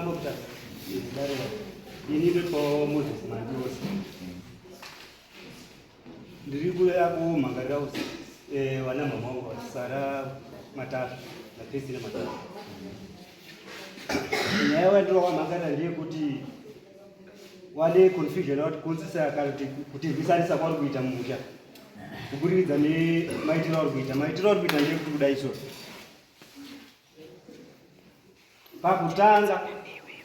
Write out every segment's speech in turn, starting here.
Makambopita. Ini beto Moses Mandios. Ndiribu yako Mangarao wana mama Sara Matatu na Christine Matatu. Nawe ndio Mangara ndiye kuti wale confusion out kunsisa kuti bisalisa kwa kuita mumusha. Kuburidza ne maitiro kuita ndiye kudai so. Pakutanga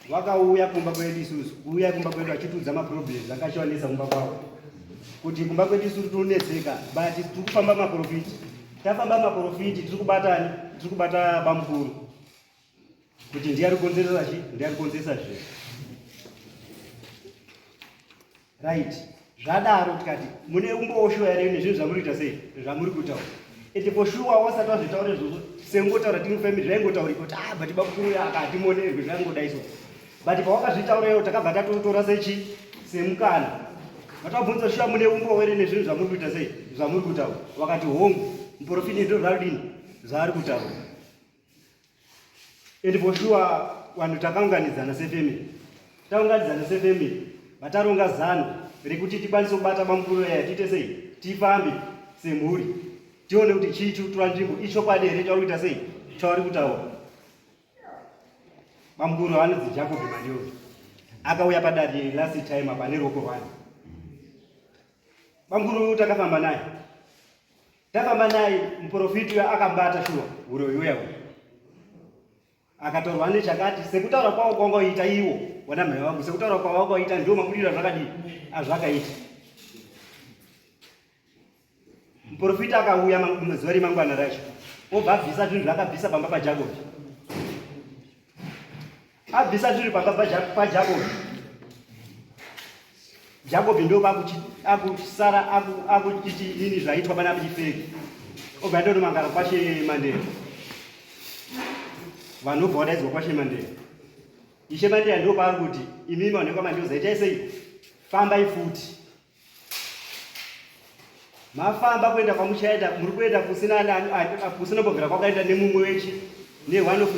vakauya kumba kwedu isusu kuuya kumba kwedu achitudza maproblems akashwanisa kumba kwavo kuti kumba kwedu isusu tunetseka but tikufamba maprofiti tafamba maprofiti tiri kubata bamukuru kuti ndiari konzeresa zve right zvadaro tikati mune umboshuwa here nezvinhu zvamuriita sei zvamuri kutaura ende poshuwa wasati wazvitaura izvozvo sengotaura tinu family zvaingotaurika kuti but bamukuru akatimonerwe zvangodaiso but pawakazvitaura iwo takabva tatotora sechi semukana vatabvunza shuwa mune umbo here nezvinhu zvamuri kuita sei zvamuri kutaura wakati hongu muprofiti ndo zvaridini zvaari kutaura ende poshuwa vanhu takaunganidzana sefamily vataronga zano rekuti tikwanise kubata bamukuru yaya tiite sei tifambe semhuri tione kuti chii chikutora nzvimbo ichokwadi here chauri kuita sei chauri kutaura bamukuru anonzi Jacob Mandios akauya padare last time pane roko rwani bamukuru takafamba naye muprofiti akambata shuwa uroyoya akatorwa nechakati sekutaura kwawo kwangoita iwo wana mai wangu sekutaura kwawo kwaita ndio mabudiro zvakadii azvakaita muprofiti akauya zuva remangwana racho obva abvisa zvinhu zvakabvisa pamba paJacob abvisa zviri pamba paJacob Jacob ndo akusara akuchiti nini zvaitwa pana bifeki obva ndonomangara kwashe Mandela vanobva wadaidzwa kwashe Mandela ishe Mandela ndo paari kuti imimi vanhu Mandios zaitai sei fambai futi mafamba kuenda kwamuchaenda muri kuenda kusina mbogara kwakaenda nemumwe wechi ne-one of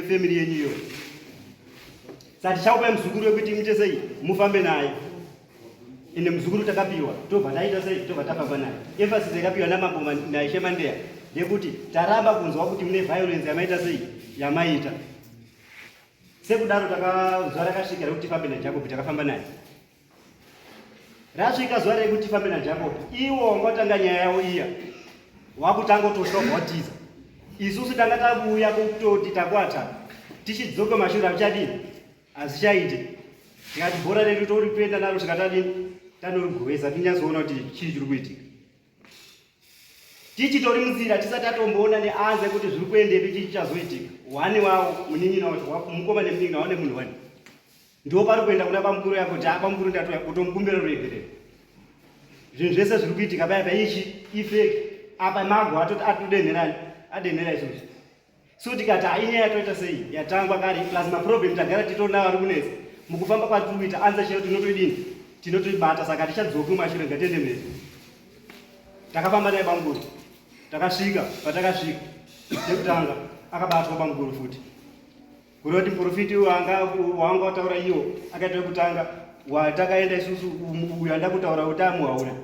family yenyuyo sati chakupai muzukuru wekuti muite sei mufambe naye ende muzukuru takapiwa tobva taita sei tobva tafamba naye emphasis yakapiwa namambo naishe Mandela ndekuti taramba kunzwa kuti mune violence yamaita sei yamaita sekudaro zuva rakasvika rekuti fambe naJacob takafamba naye rasvika zuva rekuti fambe naJacob iwo wangatanga nyaya yavo iya wakutanga kutoshogwatiza isusu tanga takuuya kutoti takwata tichidzoka mashure avichadini hazvichaite tikati bhora redu tori kuenda naro tikatadini tanorigowesa tinyatsoona kuti chii chiri kuitika tichitori munzira tisati tatomboona neanze kuti zviri kuendepi chii chichazoitika wane wavo munin'ina wacho mukoma nemunin'ina wane munhu wani ndo pari kuenda kuna bamukuru yako kuti bamukuru ndatoya kutomukumbira ruregerero zvinhu zvese zviri kuitika paya paichi ifeki apa mago atodenherani adenhera izvozvo so tikati ainyaya yatoita sei yatangwa kare plus maproblem tagara titonavo ari kunetsa mukufamba kwatiri kuita anza chero tinotoidini tinotoibata saka tichadzoka mumashure ngatende mberi takafamba naye bamukuru takasvika patakasvika nekutanga akabatwa bamukuru futi kuroti muprofiti wanga wataura iyo akaita kutanga watakaenda isusu uyo anda kutaura kuti amuhaura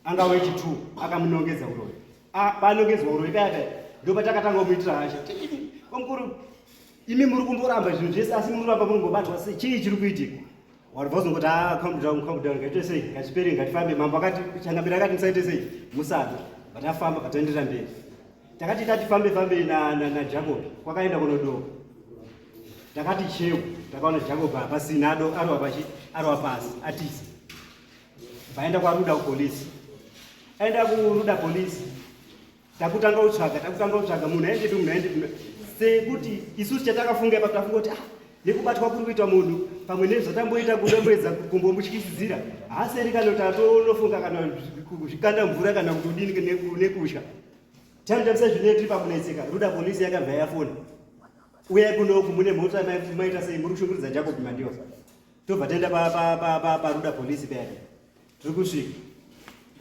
anga wechi2 akamunongedza uroyi panongedzwa uroyi payapa ndo patakatanga kumuitira hasha bamukuru imi muri kumboramba zvinhu zvese asi muri kuramba muringobatwa sei chii chiri kuitika waribva uzongoti calm down ngaite sei ngachiperi ngatifambe mambo akati changambira akati musaite sei musadza vatafamba vataenderera mberi takati tatifambe naJacob kwakaenda kunodoka takati cheu takaona Jacob pasina ariwa pasi atisa vaenda kwaRuda polisi aenda kuRuda polisi takutanga utsvaga munhu aende sekuti isusu chatakafunga ipapo tafunga kuti nekubatwa kuri kuita munhu pamwe nezvatamboita kudomboedza kumbomutyisidzira haaseri kana kuti atonofunga kana zvikanda mvura kana kuti udini nekutya tamtamisa zvine tiri pakunetseka Ruda polisi yakabva yafona uyai kunoku mune mhota maita sei muri kushunguridza Jacob Mandios tobva taenda paRuda polisi paya tiri kusvika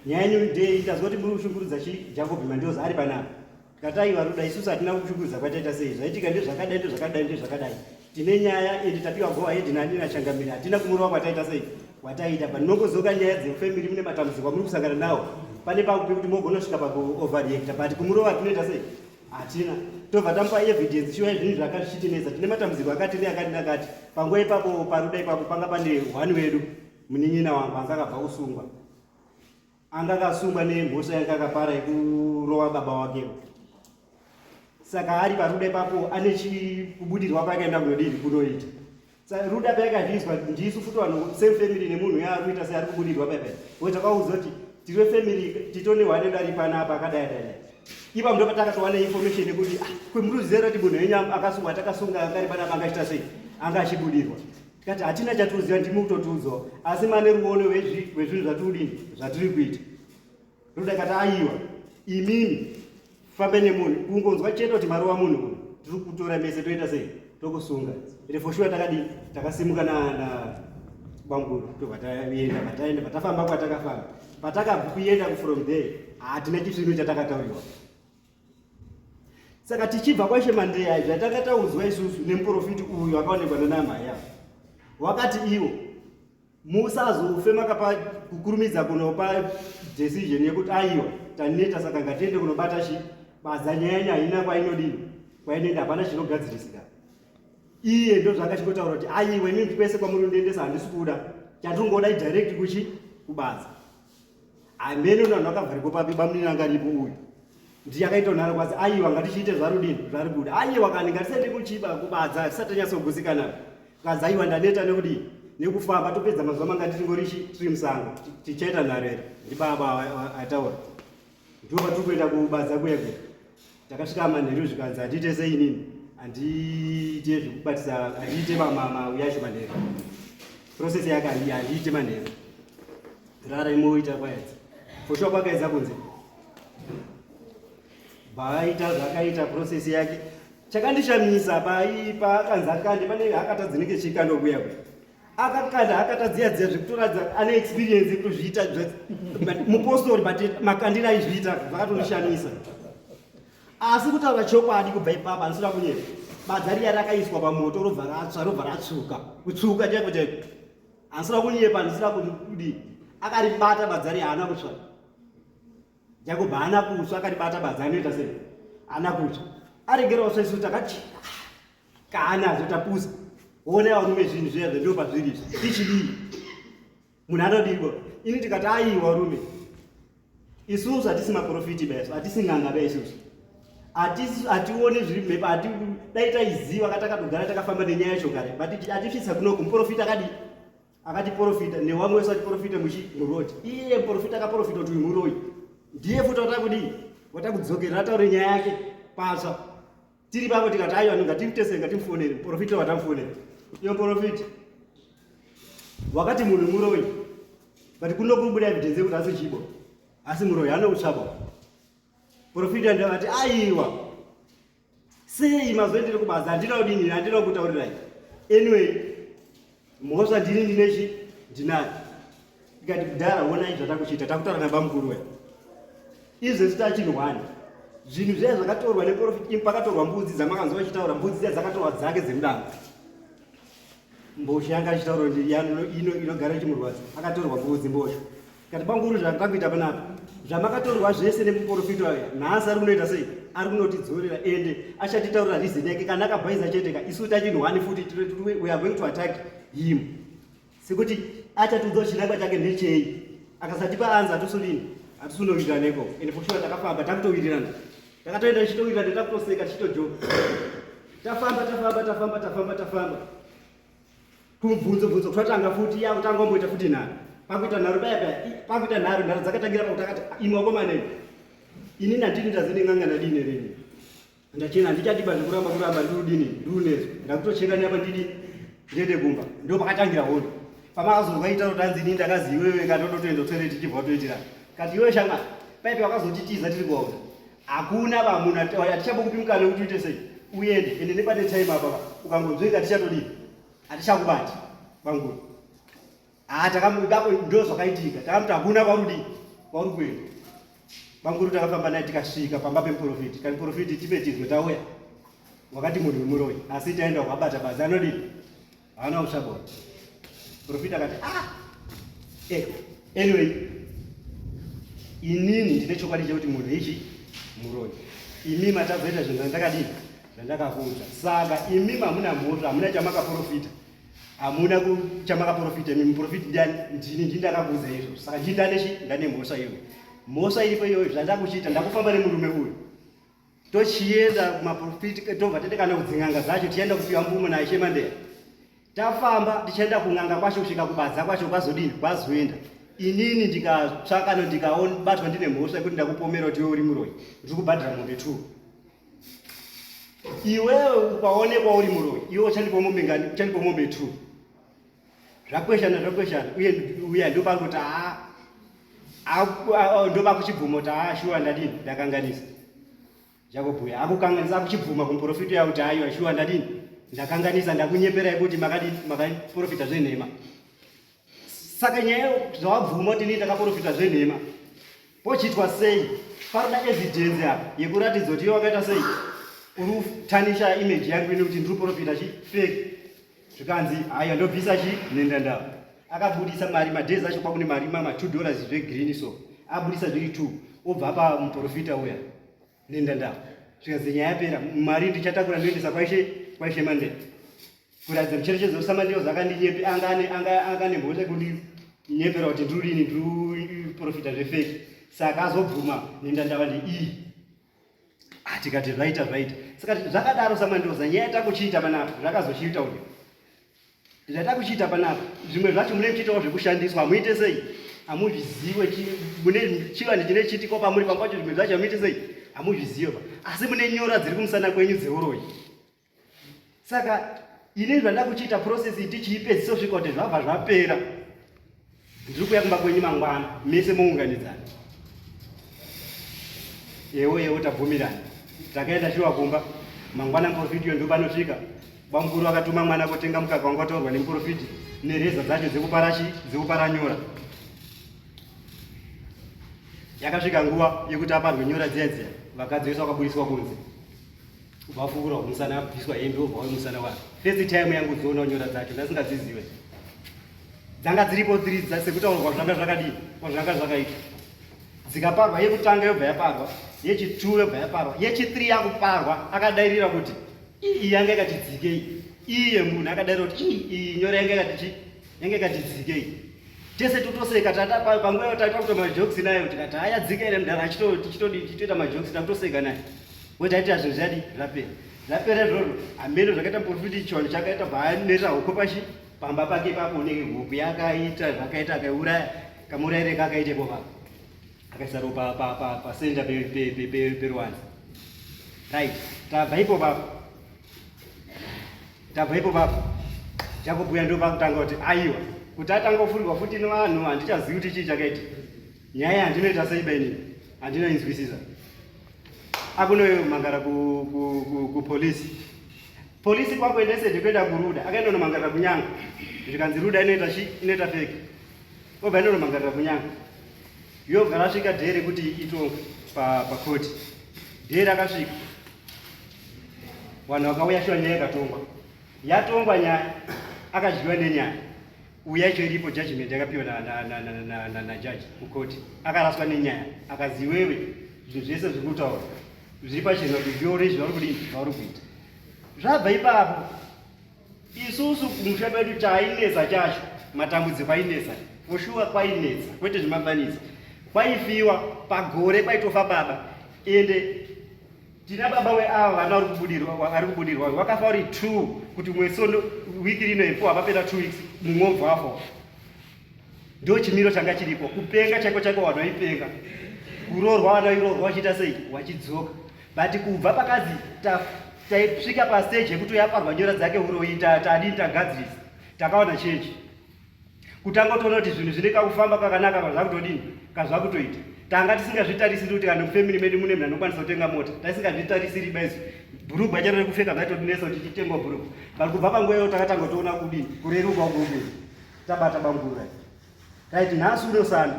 nyaya yenyu ndei tazwa kuti muri kushunguridza Jacob Mandios ari panapa tikataiwa Ruda isusu hatina kushunguridza kwataita sei zvaitika ndezvakadai tine nyaya ende tapiwa go ahead nani nachangamira hatina kumurova kwataita sei wataita panongozoka nyaya dzefamily mune matambudziko amuri kusangana nawo pane pakupi kuti mogonosvika pakuoverreacta but kumurova tinoita sei hatina tobva tamupa evidence shiwa zvinhu zvakazvichitinetsa tine matambudziko akati neakati nakati panguva ipapo paruda ipapo panga pane hwani wedu munin'ina wangu anga akabva kusungwa anga akasungwa nemhosva yanga akapara yekurova baba wakewo saka ari paruda ipapo ane kubudirwa paakaenda kunodini kunoita saka ruda paakazvizwa ndisu futi vanhu same family nemunhu yaari kuita seari kubudirwa paipai kuti takaudzwa kuti tiri family titone hwane dari panapa akadai ipapo ndo patakatowana information yekuti kwemuruzera kuti munhu wenyu akasungwa takasunga angari panapa angachita sei anga achibudirwa tikati hatina chatiuziva ndimi kutotiudzwa asi mane ruono wezvinhu zvatiri kuita ruda ikati aiwa imimi fambe nemunhu kungonzwa chete kuti marova munhu uyu tiri kutora mese toita sei tokusunga ende for sure takasimuka nabanguru tobva taenda pataenda patafamba kwatakafamba patakabva kuenda from there hatina chisvino chatakatauriwa saka tichibva kwashe mandeya zvatakataudzwa isusu nemuprofiti uyu akaonekwa nanamhai yavo wakati iwo musazofe makapa kukurumidza kunopa decision yekuti aiwa taneta saka ngatiende kunobata badza nyaya haina kwainodini kwainoenda hapana chinogadzirisika iye ndo zvakachikotaura kuti aiwa imimi kwese kwamunondiendesa handisi kuda chatingoda direct kubadza hamene unanhu akabvariko papi bamuninangaripo uyu ndiyakaitonhara kwasi aiwa ngatichiite zvarudini zvari kuda aiwa kani ngatisendi kuchiba kubadza tisati tanyatsoguzikana kazi aiwa ndaneta nekudini nekufamba topedza mazuva manga titingori tiri musango tichaita nharera ndibaba ataura ndopa tiri kuenda kubadza kuyekwe takasvika manheru zvikanzi handiite seinini handiite zvekubatisa handiite mauyasho manheru process yake handiite manheru rara imoita kwaedza foshuwa kwakaedza kunze baaita zvakaita process yake chakandishamisa paakanzi akande pane hakata dzinenge chikando kuyakwe akakanda akatadziyadziya zvekutoradza ane experience yekutozviita mupostori but makandira aizviita zvakatonishamisa asi kutaura chokwadi kubva ipapa handisina kunyepa badza riya rakaiswa pamoto robva ratsva robva ratsuka kutsuka chaiko chaiko handisina kunyepa handisina kudii akaribata badza riya haana kutsva jakobva haana kutsva akaribata badza anoita sei haana kutsva aregerawo svaisu takati kana azotapusa ona varume zvinhu zviyazvo ndo pazviri tichidii munhu anodiwa ini tikati aiwa rume isusu hatisi maprofiti baisu hatisi ng'anga baisusu hatione zviri mhepa dai taiziva katakatogara takafamba nenyaya yacho kare but hatifisa kunoku muprofita akatiprofita newamwe wese atiprofita murodi iye muprofita akaprofita kuti uyu muroi ndiye futi watakudii watakudzokera ataure nyaya yake patsva tiri papo tikati aiwa ngatimutese ngatimufonere muprofita watamufonera iyo profiti wakati munhu muroi but kuno kubuda evidence yekuti asi chibo asi muroi anoutsvaba profiti andakati aiwa sei mazoendere kubasa handina kudini handina kutaurirai anyway mhosva ndinechi ndinayo ikati kudhara onai zvatakuchiita takutaura namba mukuru we izvesi tachinhwani zvinhu zviya zvakatorwa neprofiti pakatorwa mbudzi dzamakanzwa vachitaura mbudzi dziya dzakatorwa dzake dzemudango mbosha yanga achitaura inogara ichimurwadza akatorwa mbudzi mbosha kati banguru zvatakuita panapa zvamakatorwa zvese nemuprofita aya nhasi ari kunoita sei ari kunotidzorera ende achatitaurira reason yake kana akabhaiza cheteka isu tachinhwani futi we are going to attack him sekuti achatudza chinangwa chake ndechei akasatipa anza hatisunowirira neko ende foshuwa takafamba takutowirirana takatoenda tichitowirirana takutoseka tichitojoka tafamba kumubvunzo kutatanga futi yakutanga omboita futi nharo pakuita nharo pakuita nharo dzakatangira pakutakati imwe wakomanei ini nandini ndazineng'ang'ana dini rini ndachena handichadiba zvekuramba ndirudini ndirunezo ndakutocheka neapa ndidi ndiende kumba ndo pakatangira hondo pamakazozwa ita kuti anzi ini ndakazi iwewe katototoendotsere tichibva toitirana kati iwe shanga paipe wakazotitiza tiri kuwaona hakuna vamunhu hatichambokupi mukana kuti uite sei uende ende nepane time apa ukangonzweka tichatodini hatichakubati banguru takamuipapo ndo zvakaitika takamuti hakuna kwarudi kwari kuenda banguru takafamba naye tikasvika pamba pemuprofiti kani profiti tipe tizwe tauya wakati munhu wemuroyi, asi taenda kwabata basi anodini haana ushabona. Profita akati anyway inini ndine chokwadi chekuti munhu ichi muroyi, imi matazoita zvinhu zvandakadini zvandakakuudza. Saka imi hamuna mhosva, hamuna chamakaprofita, hamuna chamakaprofita. Imi muprofiti ndiani? Ndini ndindakakuudza izvo. Saka ndane mhosva iwe. Mhosva iripo iyoyo, zvandakuchita ndakufamba nemurume uyu tochienda kumaprofiti, tobva tendekana kudzin'anga dzacho tichienda kupiwa mvumo naye Shemandeya. Tafamba tichienda kun'anga kwacho kusvika kubadza kwacho kwazodini kwazoenda. Inini ndikatsvaka ndikabatwa ndine mhosva yekuti ndakupomera kuti iwe uri muroyi, ndiri kubhadhira mombe 2. Iwewe ukaonekwa uri muroyi, iwe uchandipa mombe ngani? Uchandipa mombe 2. Zvakweshana uye ndopakuti ndopa kuchibvumo kuti shuwa ndadini ndakanganisa. Jakobhuya akukanganisa kuchibvuma kumuprofita yakuti aiwa shuwa ndadini ndakanganisa, ndakunyepera yekuti makaprofita zvenhema. Saka nyaya zvawabvuma kuti ini ndakaprofita zvenhema, pochiitwa sei? Parina evidence apa yekuratidza kuti iwe wakaita sei uri kutanisha image yangu ine kuti ndiri kuprofita fake. Zvikanzi haiwa ndobvisa nhendandavo. Akabudisa mari madhezi acho kwakune mari $2 zvegreen, so abudisa zviri 2 obva apa muprofita uya nhendandavo. Zvikanzi nyaya yapera, mari ndichatakura ndoendesa kwaShemandeya kuratidza mucherechedzo weSamandeya zvakandinyepe angane mhosva yekundinyepera kuti ndiri profita zvefake. Saka azobvuma nhendandava ndeiyi. Tikati zvaita. Saka zvakadaro Samandeya, nyaya yatakuchiita panapa zvakazochiita uyu zvatakuchiita panapa. Zvimwe zvacho mune muchiitawo zvekushandiswa, hamuite sei? Hamuzviziwe mune chivande chine chitiko pamuri pambacho. Zvimwe zvacho hamuite sei? Hamuzviziwe asi mune nyora dziri kumusana kwenyu dzeuroyi. Saka ini zvandakuchiita process tichiipedzisa kusvika kuti zvabva zvapera, ndiri kuya kumba kwenyu mangwana mese mounganidzana. Ewo tabvumirana, takaenda shuwa kumba mangwana. Muprofiti uyo ndopanosvika bamukuru akatuma mwana kotenga mukaka wanga wataurwa nemuprofiti nereza dzacho dzekupara nyora. Yakasvika nguva yekuti aparwe nyora dziya vakadzi vese vakabudiswa kunze, vafukura kumusana, abviswa hembe obva wemusana wake. First time yangu dzoona nyora dzacho ndasingadziziwe, dzanga dziripo sekutaurwa zvanga zvakadini, zvanga zvakaita. Dzikaparwa yekutanga yobva yaparwa, yechi2 yobva yaparwa, yechi3 yakuparwa. Akadairira kuti iyi yanga yakati dzikei, iye munhu akadairira kuti iyi nyora yanga yakati dzikei. Tese totoseka panguva yotata kuita majokes nayo, tikati haya dzikei mudhara achitoita majokes takutoseka naye. Wotaita zvinhu zvadi zvapera izvozvo. Hameno zvakaita muprofiti chiwano chakaita bvaaneta hoko pashi pamba pake ipapo nehuku yakaita zvakaita, akaiuraya kamurayire kakaitepo papo, akaisa ropa pasenda peruwanzi. Right, tabva ipo papo Jakobhuya ndopakutanga kuti aiwa kuti atanga kufurirwa futi nevanhu handichazivi kuti chii chakaita. Nyaya handinoita sei bainini handinoinzwisisa. Akunomangara kupolisi. Polisi kwakuendesede kuenda kuRuda, akaenda kunomangarira kuNyanga. Zvikanzi Ruda inoita fake, obva inonomangarira kuNyanga. Yobva rasvika dhere kuti itongwe pakoti. Dhere akasvika, vanhu vakauya shuwa nyaya yatongwa nyaya, akadyiwa nenyaya. Uya icho iripo judgment yakapiwa najaji mukoti, akaraswa nenyaya. Akazi wewe zvinhu zvese zviri kutaura zviri pachena kuti vyore zvauri kudini zvauri kuita. Zvabva ipapo isusu kumusha pedu chainetsa chacho, matambudziko ainetsa kushuwa kwainetsa, kwete zvemafanisa. Kwaifiwa pagore kwaitofa baba, ende tina baba weava vana ari kubudirwa wakafa uri 2 kuti mwesono wiki rino ipo hapapera 2 weeks mumwe wafa. Ndo chimiro changa chiripo, kupenga chako vanhu vaipenga, kuroorwa vanhu vairoorwa wachiita sei wachidzoka. But kubva pakazi taisvika pastage yekuti yaparwa nyora dzake uroyi tadini tagadzirisa, takaona change. Kutanga toona kuti zvinhu zvine kakufamba kakanaka kazvakutodini kazvakutoita. Tanga tisingazvitarisiri kuti kana mufamily medu mune munhu anokwanisa kutenga mota, taisingazvitarisiri baizi bhurugwa charo rekupfeka zvaitotinesa kuti titengwa bhurugwa. Bali kubva panguva iyo takatanga toona kudini kureruka ugogo tabata bambura. Right, nhasi unosana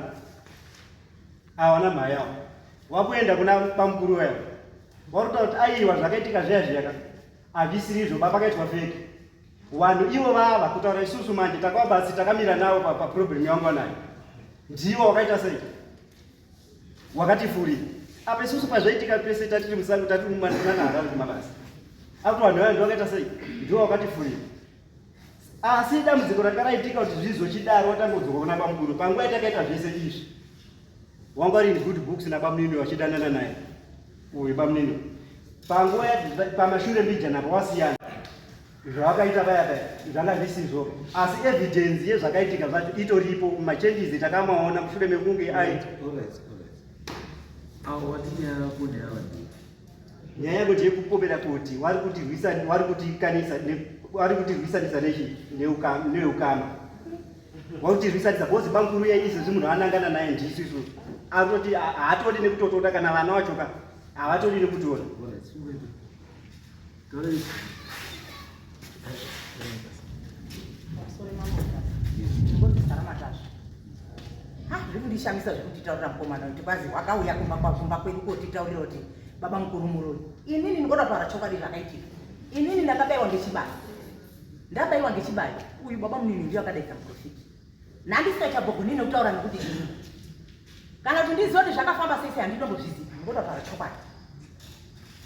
awana mhayawo wakuenda kuna bamukuru wayo waruta kuti aiwa zvakaitika zviya zviyaka Avisirizvo papakaitwa feki. Vanhu ivo vava kutaura isusu manje takava basi takamira navo paproblemu yangu nayo. Ndivo wakaita sei? Wakati furi. Apa isusu pazvaitika pese tatiri musango tatiri mumanana kuti mabasa. Akuti vanhu vaya ndovakaita sei? Ndivo wakati furi. Asi dambudziko rakaraitika kuti zvizochidaro watangodzoka kuna pamukuru panguva yatakaita zvese izvi. Wanga uri in good books napamunini wachidanana naye. Uyu pamunini. Panguva pamashure mbijana pawasiyana. Zvakaita paya zvanga zvisizvo. Asi evidence yezvakaitika zvacho itoripo machanges takamaona mushure mekunge aita. Nyaya yako yekupopera kuti vari kutirwisanisa neukama. Vari kutirwisanisa bhozi pamukuru yaizvezvi munhu anangana naye ndisisu. Atoti haatodi nekutotora kana vana vachoka havatodi nekutora. Ndishamisa zvekutitaurira mukomana kuti kwazi wakauya kumba kwedu kotitaurira kuti baba mukuru muroi. Inini ndingotaura chokwadi zvakaitika. Inini ndakabayiwa ngechibayo. Ndabayiwa ngechibayo. Uyu baba munini ndiye akadaidza muprofiti. Nandisaita bogonini kutaura nekuti inini. Kana kuti ndiziva kuti zvakafamba sei handinombozviziva. Ndingotaura chokwadi.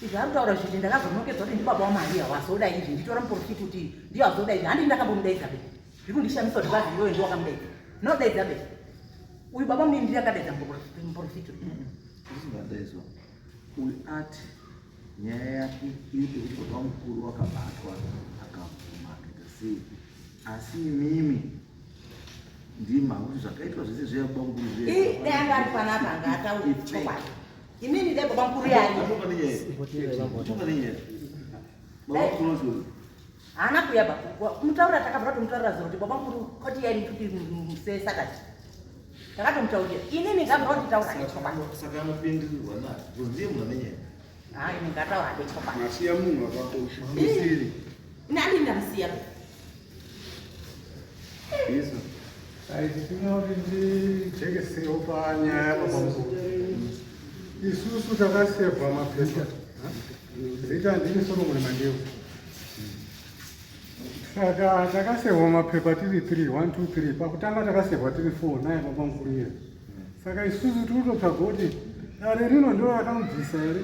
Izvi ari kutaura zviti ndakazonokedzwa kuti ndibaba waMaria wazoda izvi nditora muprofiti kuti ndiye wazoda izvi. Handini ndakambomudaidza be. Zviri kundishamisa kuti kwazi iwewe ndiwe wakamudaidza. Nodaidza be. Uyu baba munini ndiye akadaidza muprofiti. Ndisingadaizwa. Uyu ati nyaya yake iri kuti baba mukuru wakabatwa akavhuma akaita sei. Asi mimi ndima kuti zvakaitwa zvese zveyababa mukuru zviye. Dai anga ari panapa anga ataura chokwadi. Inini dai baba mukuru yayi. Baba mukuru zvo. Hana kuya baba. Mutaura takabva tomutaurira zvo kuti baba mukuru koti yayi kuti musesakati. Takatomutaurira. Inini ngabva nditaura chokwadi. Saka anopindirwa na. Ndiye munhu amenyera. Ini ngataura chokwadi. Masiya munhu akakosha. Misiri. Nani ndamsiya. Yesu. Aitinoti panyaya baba mukuru. Isusu takasevha mapepa. Zita ndini Solomon Mandeu. Saka takasevha mapepa tiri 3, 1, 2, 3. Pakutanga takasevha tiri 4 naye baba mukuru yeye. Saka isusu tinototsvaga kuti dare rino ndo akamubvisa here.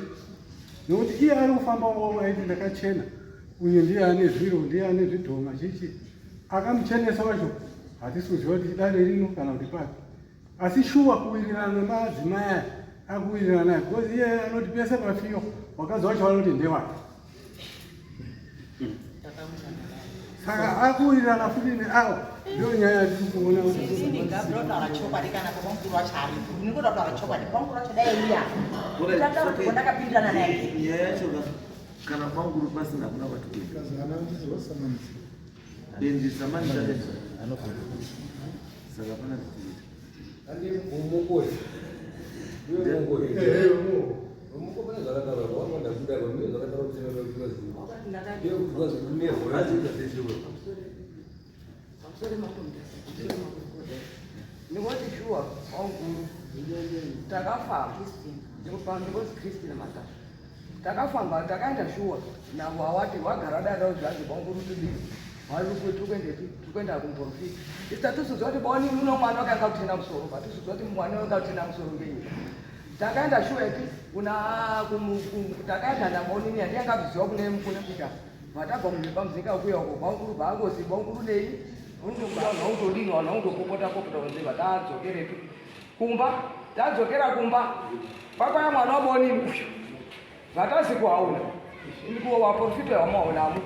Nokuti iye ari kufamba ngomo aiti ndakachena. Uyu ndiye ane zviro, ndiye ane zvidhoma chichi. Akamuchenesa wacho. Hatisi kuziva kuti dare rino kana kuti papi. Asi shuwa kuwirirana nemadzimai akuwirirana naye. Because iye anoti pese pafiyo wakadzi wacho vanoti ndewake. Saka akuwirirana futi neavo. Ndio nyaya yatiri kuona kuti ini ngabrotaura chokwadi kana baba mukuru wacho ari. Ndingotaura chokwadi. Baba mukuru wacho dai iya. Ndataura kuti ndakapindirana naye. Nyaya yacho kana baba mukuru pasina kuna vatukuita. Bendi samani ndadesa. Saka pana kuita. Andi mumukoi. Ndiye mukoi. Mumukoi zvakataura wamanda kuda kwamiri zvakataura kuti zvinozi. Ndiye kuzi kunezwa Azita seshiwe. Ndingoti shuwa wanguru takafamba ndikozi Kristi namatatu takafamba takaenda shuwa navo awati wagara dada zvazi wanguru tudii vari tukwenda kumprofita isitatusudzwa kuti baoni muno mwana wakanga kutenda musoro patisudzwa kuti mwana wakanga kutenda musoro ngenyika takaenda shuwa iti takaenda namonini handiyanga kuziva kune pita vatabva pamuzinga kuya uko wanguru vaangozi wanguru nei unoudodinwa naundopopota kunzeva tadzokeretu kumba tadzokera kumba pakwaya mwana waboni vatazi kuhauna ikuwo waprofita wamaonamo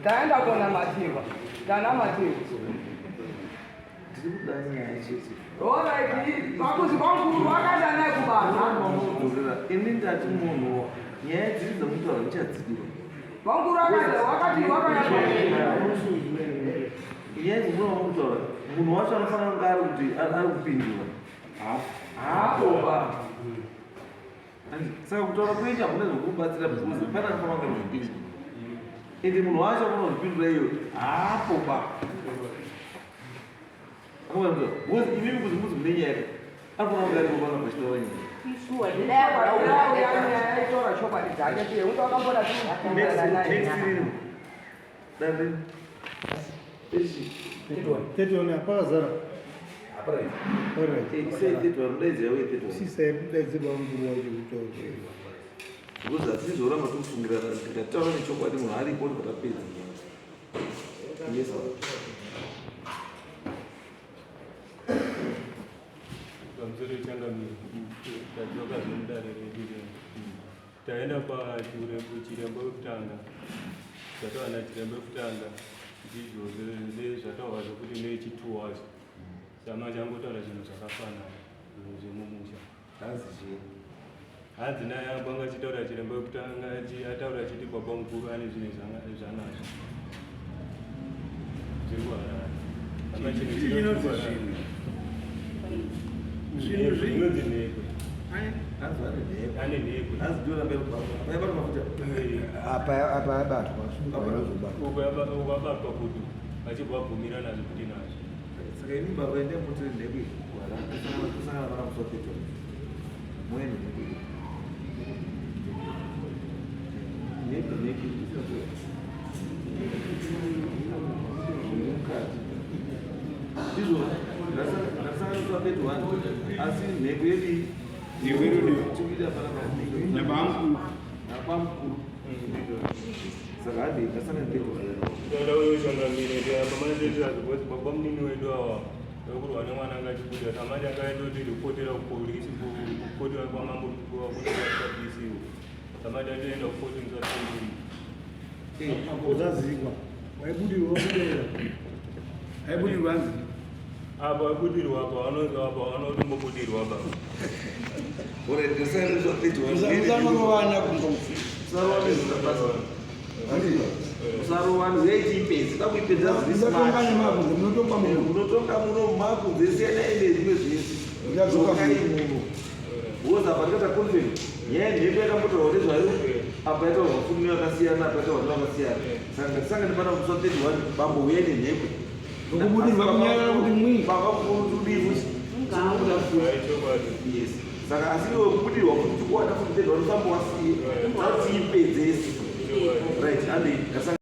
taenda konamatirwa tanamatirwa oraiti pakuzi kwanguru wakaenda naye kubasa ini ndati munhu nyaya dziri dzomutaura ndichadzidiwa wanguru wakati wakaya nyaya dzimuna kutaura munhu wacho anofanira kunge ari kuti ari kupindura hapoba saka kutaura kuita mune zvokubatsira bhuzi pana anofanira kunge zvipindura ende munhu wacho akona zvipindura iyo hapoba bhuzi imimi kuzi mudzi mune nyaya anofanira kunge ari kupanga pachitaura nyaya isuwa aitora chokwadi dzake tiye unto akambona Tetona apakazara. Sisaidaidze bamukuru wacho kutaura. Because atizoramba tokufungira tikataura nechokwadi munhu aripo tikatapedza. Yes. Kamsoro changamiro tadzoka zvemudare redu taenda chirembo wekutanga zvatawana chirembo wekutanga ndizvo zvezvataura zvokuti nechi2 samanje angotaura zvinhu zvakafanana zvinhu zvemumusha hanzi naye ambanga achitaura chirembo wekutanga ataura achiti baba mukuru ane zvinhu zvanazvo zviri kuharara ama chinhu chinokuharara zvinonzi nhekwe ane nhekwe apa abatwa ukabatwa kudu achibva abvumira nazvo kuti nazvo saka ini baba ende muti nhekwe kusangana pana musopito mwene nhekwe ndizvo ndasangana petu wani asi nhekwe yedu tikuita napamukuru saka hadi ndasangana petu toda uyoshangamire pamanezezvazvoti baba munini wedu awa ekurwa nemwana angachibuda samanje angaendoti ripotera kupolisi kupotera kwamambo kuakuaaisiwo samanje atoenda kupoti musatengiri Uzazikwa. Waibudirwa kudera. Aibudirwa hanzi. apa aibudirwa apa vanonzi apa vanotombobudirwa apa ore ndasangana zvapetu Uzanowana kumbofu. usarowani uyaitipedzi takuipedza Uzatonganya makunze munotonga muno. unotonga muno makunze siyana ine zvimwe zvese zokai muno woza patikata konfeni nyaya nhepo yakambotaura nezvayo apa yaita vafunini vakasiyana apa yaita vanhu vakasiyana saka ndatisangane pana musapedzi wani bambo uyai nenhekwe Ukubudirwa kunyanya kuti mwi. baba mukuru tudivusi yes saka asi iwe kubudirwa kuti tikuwana kuti pedzi vanofamba wasiye tatiipedzesi right ande